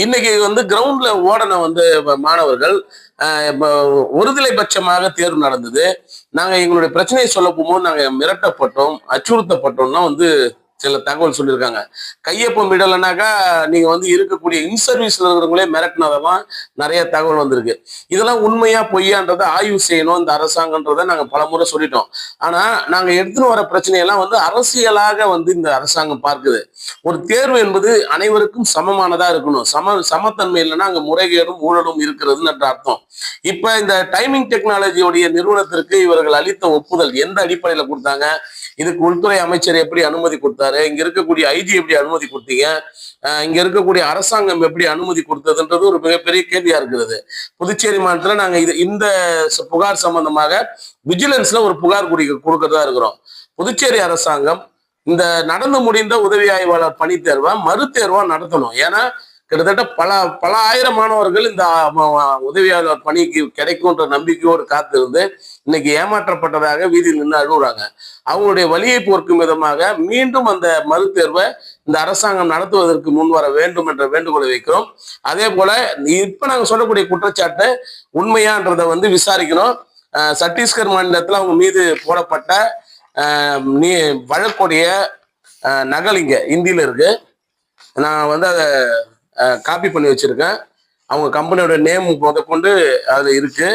இன்னைக்கு கிரவுண்ட்ல ஓடன மாணவர்கள் ஒருதலை பட்சமாக தேர்வு நடந்தது. நாங்க எங்களுடைய பிரச்சனையை சொல்ல போகும்போது நாங்க மிரட்டப்பட்டோம், அச்சுறுத்தப்பட்டோம்னா சில தகவல் சொல்லியிருக்காங்க. கையொப்பம் இடலைனாக்கா நீங்க இருக்கக்கூடிய இன்சர்வீஸ்ல இருக்கிறவங்களே மிரட்டினதெல்லாம் நிறைய தகவல் வந்திருக்கு. இதெல்லாம் உண்மையா பொய்யான்றதை ஆய்வு செய்யணும் இந்த அரசாங்கன்றதை நாங்க பலமுறை சொல்லிட்டோம். ஆனா நாங்க எடுத்துன்னு வர பிரச்சனையெல்லாம் அரசியலாக இந்த அரசாங்கம் பார்க்குது. ஒரு தேர்வு என்பது அனைவருக்கும் சமமானதா இருக்கணும். சமத்தன்மை இல்லைன்னா அங்க முறைகேடும் ஊழலும் இருக்கிறதுன்னு அர்த்தம். இப்ப இந்த டைமிங் டெக்னாலஜியோடைய நிறுவனத்திற்கு இவர்கள் அளித்த ஒப்புதல் எந்த அடிப்படையில கொடுத்தாங்க? இதுக்கு உள்துறை அமைச்சர் எப்படி அனுமதி கொடுத்தாரு? இங்க இருக்கக்கூடிய ஐஜி எப்படி அனுமதி கொடுத்தீங்க? இங்க இருக்கக்கூடிய அரசாங்கம் எப்படி அனுமதி கொடுத்ததுன்றது ஒரு மிகப்பெரிய கேள்வியா இருக்கிறது. புதுச்சேரி மாநிலத்துல நாங்க இந்த புகார் சம்பந்தமாக விஜிலன்ஸ்ல ஒரு புகார் கொடுக்கறதா இருக்கிறோம். புதுச்சேரி அரசாங்கம் இந்த நடந்து முடிந்த உதவி ஆய்வாளர் பணி தேர்வை மறுதேர்வா நடத்தணும். ஏன்னா கிட்டத்தட்ட பல ஆயிரம் மாணவர்கள் இந்த உதவியாளர் பணிக்கு கிடைக்கும்ன்ற நம்பிக்கையோடு காத்திருந்து இன்னைக்கு ஏமாற்றப்பட்டதாக வீதியில் நின்று அழுகுறாங்க. அவங்களுடைய வலியை போர்க்கும் விதமாக மீண்டும் அந்த மறுதேர்வை இந்த அரசாங்கம் நடத்துவதற்கு முன்வர வேண்டும் என்ற வேண்டுகோளை வைக்கிறோம். அதே போல இப்ப நாங்க சொல்லக்கூடிய குற்றச்சாட்டு உண்மையான்றதை விசாரிக்கணும். சத்தீஸ்கர் மாநிலத்தில் அவங்க மீது போடப்பட்ட வழக்குடைய நகல் இங்க இந்தியில இருக்கு. நான் அதை காப்பி பண்ணி வச்சிருக்கேன். அவங்க கம்பெனியோட நேம் முதற்கொண்டு அது இருக்கு.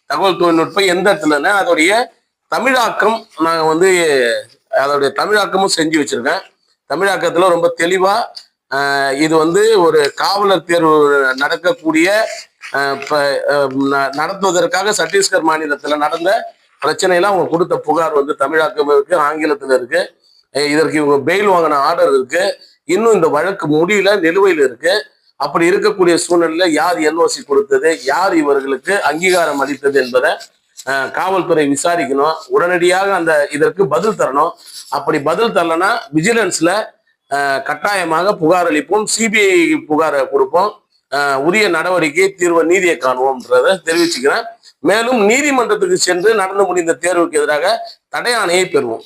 தகவல் தொழில்நுட்பம் எந்த இடத்துலன்னா அதோடைய தமிழாக்கம் நாங்கள் அதோடைய தமிழாக்கமும் செஞ்சு வச்சிருக்கேன். தமிழாக்கத்துல ரொம்ப தெளிவா இது ஒரு காவலர் தேர்வு நடக்கக்கூடிய நடத்துவதற்காக சத்தீஸ்கர் மாநிலத்துல நடந்த பிரச்சனையெல்லாம் அவங்க கொடுத்த புகார் தமிழாக்கம் இருக்கு, ஆங்கிலத்துல இருக்கு. இதற்கு இவங்க பெயில் வாங்கின ஆர்டர் இருக்கு. இன்னும் இந்த வழக்கு முடியல, நிலுவையில் இருக்கு. அப்படி இருக்கக்கூடிய சூழ்நிலையில யார் என்ஓசி கொடுத்தது, யார் இவர்களுக்கு அங்கீகாரம் அளித்தது என்பதை காவல்துறை விசாரிக்கணும். உடனடியாக இதற்கு பதில் தரணும். அப்படி பதில் தரலன்னா விஜிலன்ஸ்ல கட்டாயமாக புகார் அளிப்போம், சிபிஐ புகாரை கொடுப்போம், உரிய நடவடிக்கை தீர்வு நீதியை காணுவோம்ன்றதை தெரிவிச்சுக்கிறேன். மேலும் நீதிமன்றத்துக்கு சென்று நடந்து முடிந்த தேர்வுக்கு எதிராக தடை ஆணையை பெறுவோம்.